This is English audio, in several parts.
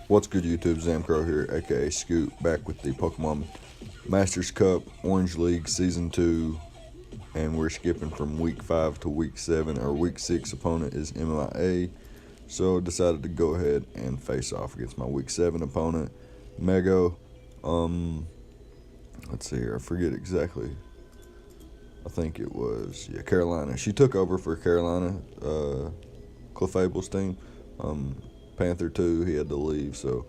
What's good, YouTube? Zamcrow here, aka Scoot, back with the Pokemon Masters Cup Orange League Season 2, and we're skipping from Week 5 to Week 7. Our Week 6 opponent is MIA, so decided to go ahead and face off against my Week 7 opponent, Mego. Let's see here, I forget exactly. I think it was, Carolina. She took over for Carolina Clefables team. Panther 2, he had to leave, so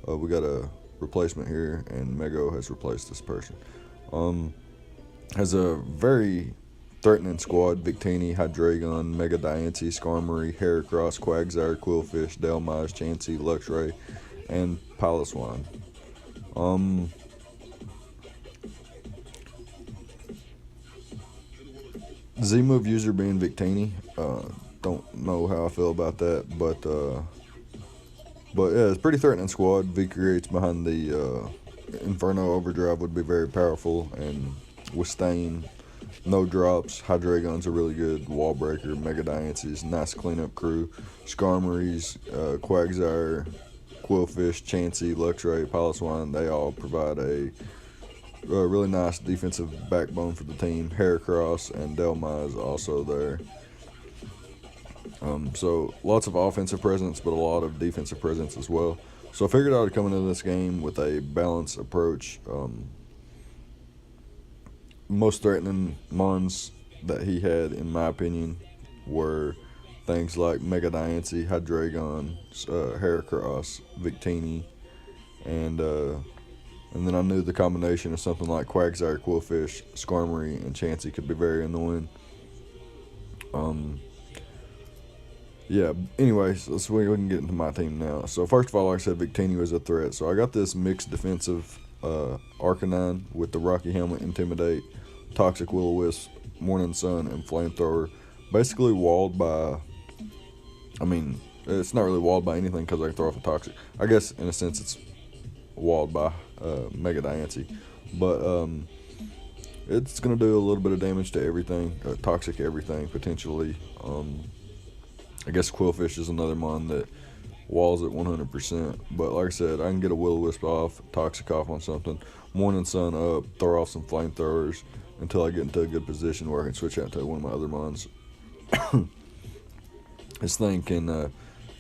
we got a replacement here, and Mego has replaced this person. Has a very threatening squad: Victini, Hydreigon, Mega Diancie, Skarmory, Heracross, Quagsire, Quillfish, Delmise, Chansey, Luxray, and Piloswine. Z-move user being Victini. Don't know how I feel about that, but yeah, it's a pretty threatening squad. V-Creates behind the Inferno Overdrive would be very powerful, and with Stain, no drops. Hydreigon's a really good wall breaker. Mega Diancie's nice cleanup crew. Skarmory's, Quagsire, Quillfish, Chansey, Luxray, Piloswine, they all provide a really nice defensive backbone for the team. Heracross and Delmise also there. So lots of offensive presence, but a lot of defensive presence as well. So I figured I would come into this game with a balanced approach. Most threatening mons that he had, in my opinion, were things like Mega Diancie, Hydreigon, Heracross, Victini, and then I knew the combination of something like Quagsire, Quillfish, Skarmory, and Chansey could be very annoying. Yeah, anyways, let's we can get into my team now. So first of all, like I said, Victini was a threat. So I got this mixed defensive Arcanine with the Rocky Helmet, Intimidate, Toxic Will-O-Wisp, Morning Sun, and Flamethrower. Basically walled by, I mean, it's not really walled by anything because I can throw off a Toxic. I guess in a sense it's walled by Mega Diancie. But it's going to do a little bit of damage to everything, Toxic everything potentially. I guess Quillfish is another mon that walls at 100%. But like I said, I can get a Will-O-Wisp off, Toxic off on something, Morning Sun up, throw off some Flamethrowers until I get into a good position where I can switch out to one of my other mons. This thing can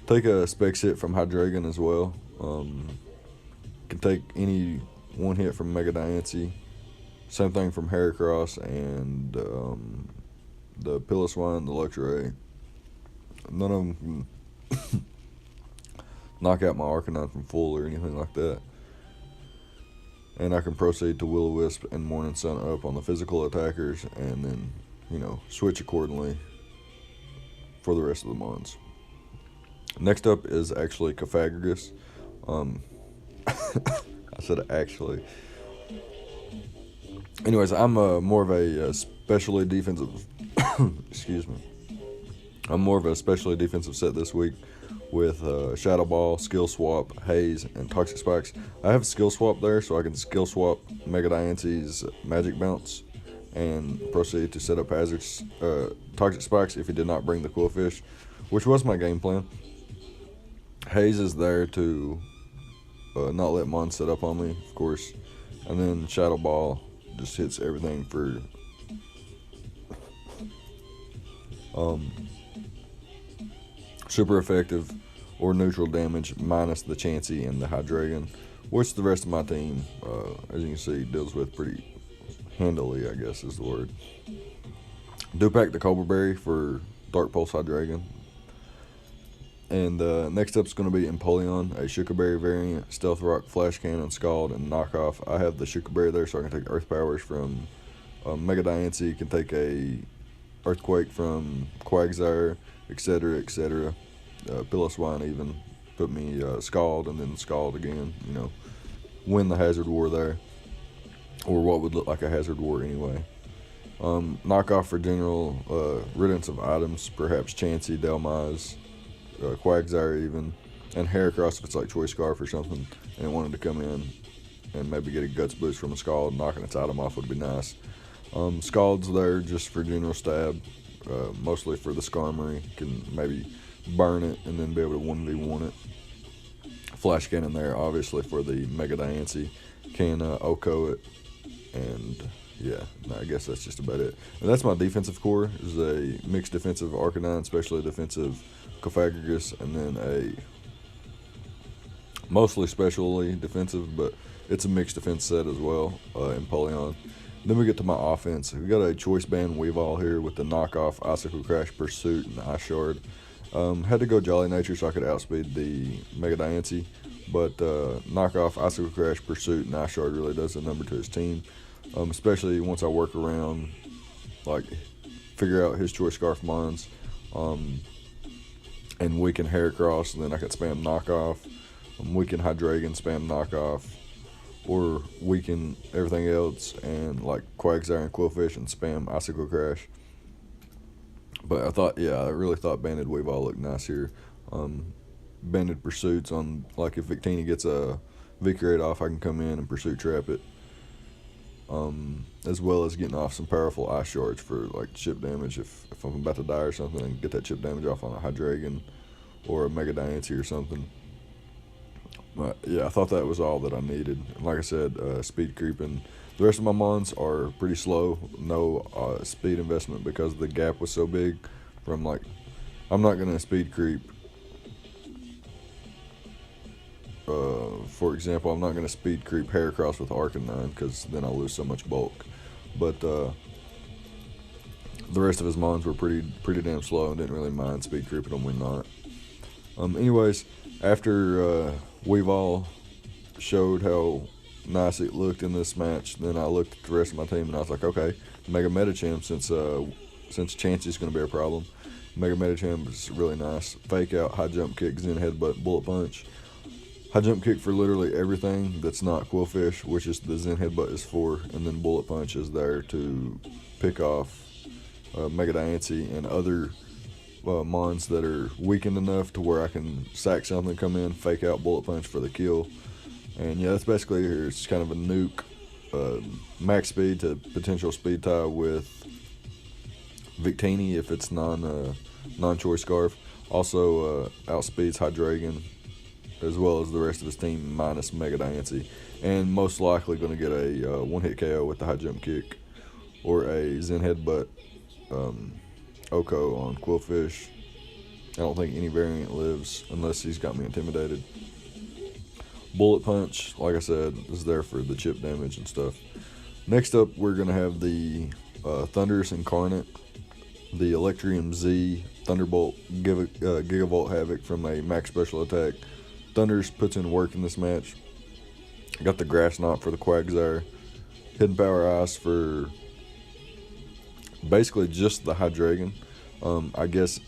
take a Specs hit from Hydreigon as well. Can take any one hit from Mega Diancie. Same thing from Heracross and the Piloswine, the Luxray. None of them can knock out my Arcanine from full or anything like that. And I can proceed to Will-O-Wisp and Morning Sun up on the physical attackers, and then, switch accordingly for the rest of the mons. Next up is actually Cofagrigus. I said actually. Anyways, I'm more of a specially defensive. Excuse me. I'm more of a specially defensive set this week with Shadow Ball, Skill Swap, Haze, and Toxic Spikes. I have Skill Swap there, so I can Skill Swap Mega Diancie's Magic Bounce and proceed to set up hazards, Toxic Spikes if he did not bring the Quillfish, which was my game plan. Haze is there to not let Mon set up on me, of course, and then Shadow Ball just hits everything for super effective or neutral damage minus the Chansey and the Hydreigon, which the rest of my team, as you can see, deals with pretty handily, I guess is the word. Do pack the Cobra Berry for Dark Pulse Hydreigon. And next up is going to be Empoleon, a Shuka Berry variant, Stealth Rock, Flash Cannon, Scald, and Knockoff. I have the Shuka Berry there, so I can take Earth Powers from Mega Diancie, can take a Earthquake from Quagsire, etc., etc. Piloswine even put me Scald and then Scald again, win the Hazard War there, or what would look like a Hazard War anyway. Knockoff for general riddance of items, perhaps Chansey, Delmise, Quagsire even, and Heracross if it's like Choice Scarf or something, and it wanted to come in and maybe get a Guts boost from a Scald. Knocking its item off would be nice. Scald's there just for general stab, mostly for the Skarmory. Can maybe burn it and then be able to 1v1 it. flash cannon there, obviously, for the Mega Diancie. Can Oko it, and yeah, no, I guess that's just about it. And that's my defensive core. Is a mixed defensive Arcanine, specially defensive Cofagrigus, and then a mostly specially defensive, but it's a mixed defense set as well, Empoleon. Then we get to my offense. We got a Choice Band Weavile here with the knockoff Icicle Crash, Pursuit, and Ice Shard. Had to go Jolly Nature so I could outspeed the Mega Diancie, but knockoff Icicle Crash, Pursuit, and Ice Shard really does the number to his team, especially once I work around, like, figure out his Choice Scarf Mons, and weaken Heracross, and then I could spam knockoff, weaken Hydreigon, spam knockoff, or weaken everything else, and like Quagsire and Quillfish, and spam Icicle Crash. But I really thought Banded Weavile looked nice here. Banded Pursuits on, like, if Victini gets a V-Crate off, I can come in and Pursuit Trap it. As well as getting off some powerful Ice Shards for, like, chip damage. If I'm about to die or something, I can get that chip damage off on a Hydreigon or a Mega Diancie or something. But yeah, I thought that was all that I needed. And like I said, speed creeping. The rest of my mons are pretty slow. No speed investment because the gap was so big. From, like, I'm not gonna speed creep. For example, I'm not gonna speed creep Heracross with Arcanine because then I'll lose so much bulk. But the rest of his mons were pretty damn slow and didn't really mind speed creeping them when not. Anyways, after Weavile showed how nice it looked in this match, then I looked at the rest of my team and I was like, okay, Mega Medicham, since Chansey's going to be a problem, Mega Medicham is really nice. Fake Out, High Jump Kick, Zen Headbutt, Bullet Punch. High Jump Kick for literally everything that's not Quillfish, which is the Zen Headbutt is for, and then Bullet Punch is there to pick off Mega Diancie and other mons that are weakened enough to where I can sack something, come in, Fake Out, Bullet Punch for the kill. And yeah, that's basically it's kind of a nuke, max speed to potential speed tie with Victini if it's non-choice scarf. Also outspeeds Hydreigon as well as the rest of his team minus Mega Diancie, and most likely going to get a one-hit KO with the High Jump Kick or a Zen Headbutt Oko on Quillfish. I don't think any variant lives unless he's got me intimidated. Bullet Punch, like I said, is there for the chip damage and stuff. Next up, we're going to have the Thundurus Incarnate, the Electrium Z, Thunderbolt, Gigavolt Havoc from a max special attack. Thundurus puts in work in this match. Got the Grass Knot for the Quagsire. Hidden Power Ice for basically just the Hydreigon. I guess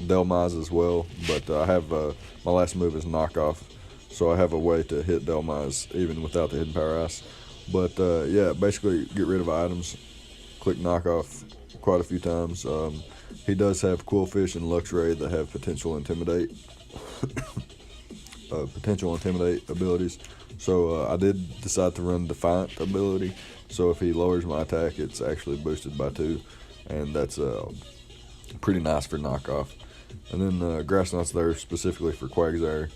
Delmise as well, but I have my last move is Knockoff, so I have a way to hit Delmise even without the Hidden Power Ice. But yeah, basically get rid of items, click Knockoff quite a few times. He does have Quillfish and Luxray that have potential Intimidate abilities. So I did decide to run Defiant ability, so if he lowers my attack, it's actually boosted by 2, and that's pretty nice for knockoff. And then Grass Knot's there specifically for Quagsire,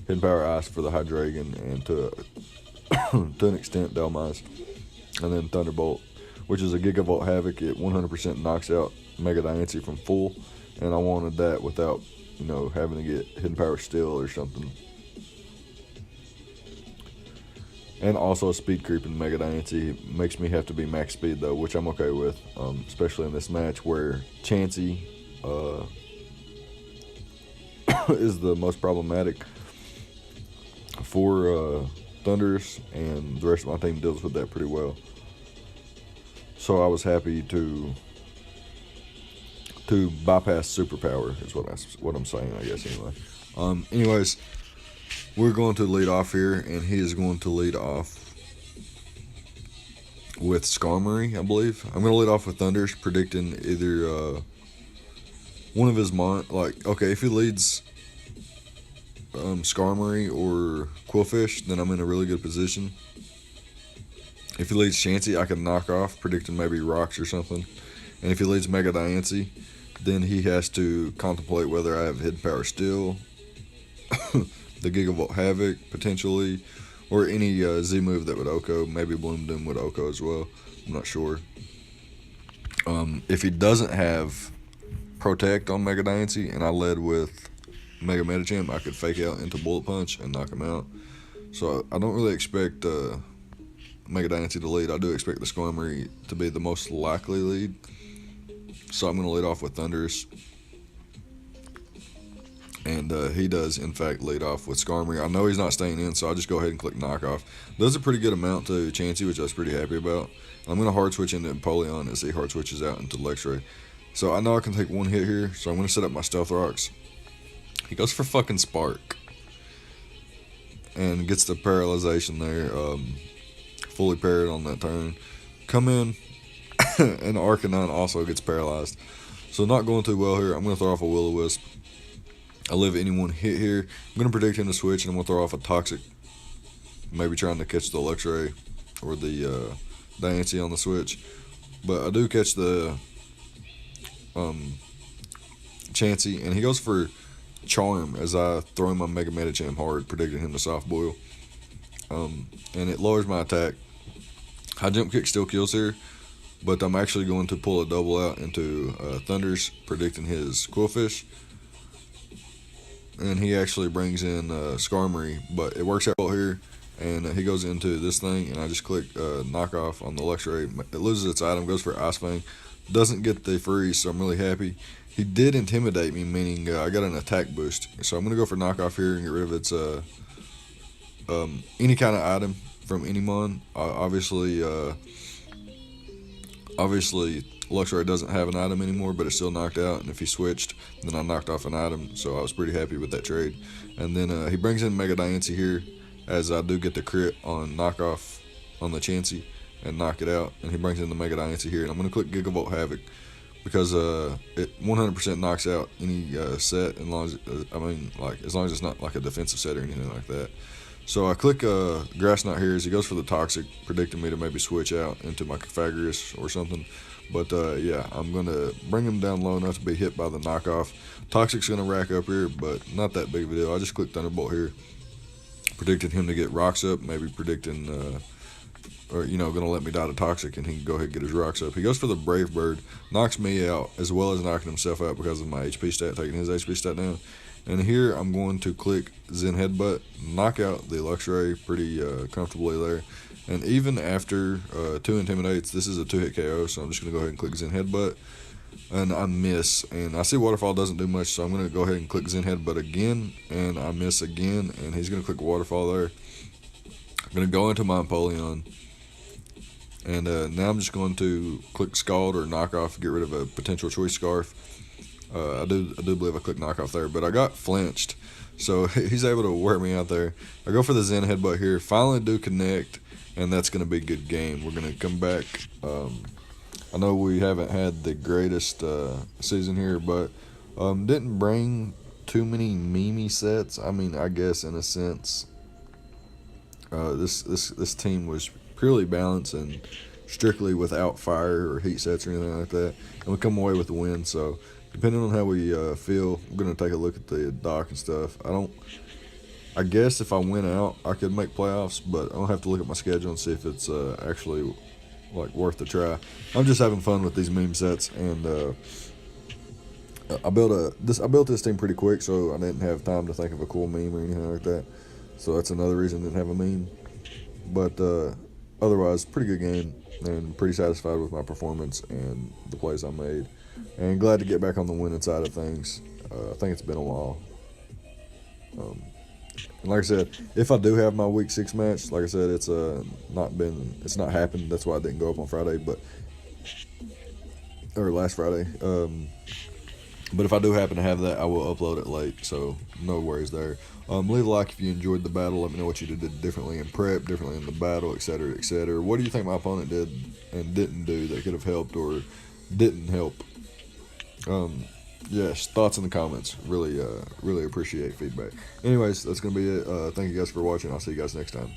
Hidden Power Ice for the Hydreigon, and to an extent Delmise. And then Thunderbolt, which is a Gigavolt Havoc. It 100% knocks out Mega Diancie from full, and I wanted that without, having to get Hidden Power Steel or something. And also speed creeping Mega Diancie makes me have to be max speed though, which I'm okay with, especially in this match where Chansey is the most problematic for Thundurus, and the rest of my team deals with that pretty well. So I was happy to bypass superpower is what I'm saying, I guess, anyway. Anyways, we're going to lead off here, and he is going to lead off with Skarmory, I believe. I'm going to lead off with Thundurus, predicting either one of his if he leads Skarmory or Quillfish, then I'm in a really good position. If he leads Chansey, I can knock off, predicting maybe Rocks or something. And if he leads Mega Diancie, then he has to contemplate whether I have Hidden Power Steel, the Gigavolt Havoc potentially, or any Z move that would Oko. Maybe Bloom Doom would Oko as well. I'm not sure. If he doesn't have Protect on Mega Diancie and I led with Mega Medicham, I could fake out into Bullet Punch and knock him out. So I don't really expect Mega Diancie to lead. I do expect the Squirmery to be the most likely lead. So I'm going to lead off with Thundurus. And he does, in fact, lead off with Skarmory. I know he's not staying in, so I'll just go ahead and click Knockoff. Does a pretty good amount to Chansey, which I was pretty happy about. I'm going to hard switch into Empoleon as he hard switches out into Luxray. So I know I can take one hit here, so I'm going to set up my Stealth Rocks. He goes for fucking Spark. And gets the Paralyzation there. Fully parried on that turn. Come in, and Arcanine also gets paralyzed. So not going too well here. I'm going to throw off a Will-O-Wisp. I live any one hit here. I'm going to predict him to switch, and I'm going to throw off a Toxic. Maybe trying to catch the Luxray or the Diancie on the switch. But I do catch the Chansey, and he goes for Charm as I throw my Mega Medicham hard, predicting him to Soft Boil. And it lowers my attack. High Jump Kick still kills here, but I'm actually going to pull a double out into Thundurus, predicting his Quillfish. And he actually brings in Skarmory, but it works out here, and he goes into this thing, and I just click Knockoff on the Luxray. It loses its item, goes for Ice Fang, doesn't get the freeze, so I'm really happy. He did intimidate me, meaning I got an attack boost, so I'm going to go for Knockoff here and get rid of its any kind of item from any mon. Obviously, Luxray doesn't have an item anymore, but it's still knocked out, and if he switched, then I knocked off an item, so I was pretty happy with that trade. And then he brings in Mega Diancie here, as I do get the crit on Knockoff on the Chansey and knock it out, and he brings in the Mega Diancie here, and I'm going to click Gigavolt Havoc, because it 100% knocks out any set, as long as, as long as it's not like a defensive set or anything like that. So I click Grass Knot here as he goes for the Toxic, predicting me to maybe switch out into my Cofagrigus or something. But yeah, I'm going to bring him down low enough to be hit by the Knockoff. Toxic's going to rack up here, but not that big of a deal. I just click Thunderbolt here, predicting him to get Rocks up, maybe predicting, or, going to let me die to Toxic, and he can go ahead and get his Rocks up. He goes for the Brave Bird, knocks me out, as well as knocking himself out because of my HP stat, taking his HP stat down. And here I'm going to click Zen Headbutt, knock out the Luxray pretty comfortably there. And even after 2 Intimidates, this is a 2-hit KO, so I'm just going to go ahead and click Zen Headbutt. And I miss, and I see Waterfall doesn't do much, so I'm going to go ahead and click Zen Headbutt again, and I miss again, and he's going to click Waterfall there. I'm going to go into my Empoleon, and now I'm just going to click Scald or Knockoff, get rid of a potential Choice Scarf. I do believe I clicked Knockoff there, but I got flinched, so he's able to wear me out there. I go for the Zen Headbutt here, finally do connect, and that's going to be a good game. We're going to come back. I know we haven't had the greatest season here, but didn't bring too many Mimi sets. I mean, I guess in a sense, this team was purely balanced and strictly without fire or heat sets or anything like that, and we come away with the win. So depending on how we feel, we're going to take a look at the dock and stuff. I guess if I win out, I could make playoffs, but I'll have to look at my schedule and see if it's actually worth the try. I'm just having fun with these meme sets, and I built this team pretty quick, so I didn't have time to think of a cool meme or anything like that. So that's another reason I didn't have a meme. But otherwise, pretty good game, and pretty satisfied with my performance and the plays I made. And glad to get back on the winning side of things. I think it's been a while. And like I said, if I do have my week 6 match, like I said, it's not happened. That's why I didn't go up on Friday, or last Friday. But if I do happen to have that, I will upload it late, so no worries there. Leave a like if you enjoyed the battle. Let me know what you did differently in prep, differently in the battle, etc., etc. What do you think my opponent did and didn't do that could have helped or didn't help? Yes, thoughts in the comments. Really appreciate feedback. Anyways, that's going to be it. Thank you guys for watching. I'll see you guys next time.